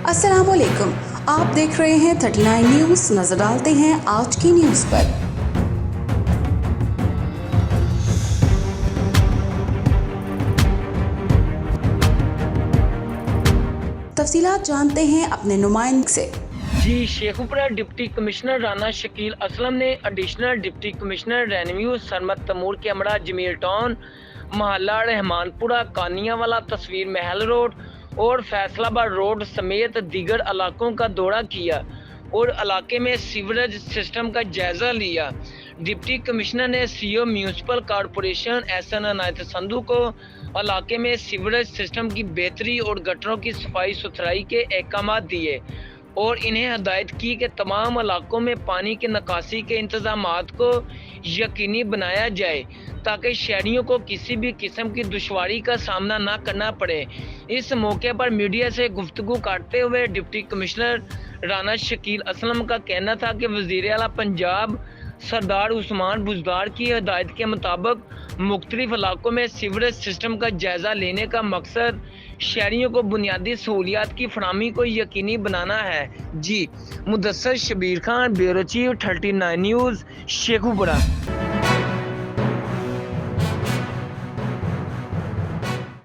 अस्सलाम वालेकुम, आप देख रहे हैं 39 न्यूज़। नजर डालते हैं आज की न्यूज़ पर। तफसीलात जानते हैं अपने नुमाइंदे से। जी, शेखुपुरा डिप्टी कमिश्नर राना शकील असलम ने additional deputy commissioner revenue Sarmad Taimur के हमरा जमील टाउन, मोहल्ला रहमानपुरा, कानियावाला, तस्वीर महल रोड और फैसलाबाद रोड समेत दीगर इलाकों का दौरा किया और इलाके में सीवरेज सिस्टम का जायजा लिया। डिप्टी कमिश्नर ने CO municipal corporation Ehsan Inayat Sandhu को इलाके में सीवरेज सिस्टम की बेहतरी और गटरों की सफाई सुथराई के अहकाम दिए और इन्हें हदायत की कि तमाम इलाकों में पानी की निकासी के इंतजामात को यकीनी बनाया जाए ताकि शहरियों को किसी भी किस्म की दुश्वारी का सामना न करना पड़े। इस मौके पर मीडिया से गुफ्तगू करते हुए डिप्टी कमिश्नर राना शकील असलम का कहना था कि वज़ीर आला पंजाब सरदार उस्मान बुज़दार की हदायत के मुताबिक मुख्तलिफ इलाकों में सीवरेज सिस्टम का जायज़ा लेने का मकसद शहरियों को बुनियादी सहूलियात की फराहमी को यकीनी बनाना है। जी, Mudassar Shabbir Khan, bureau chief 39 news, Sheikhupura.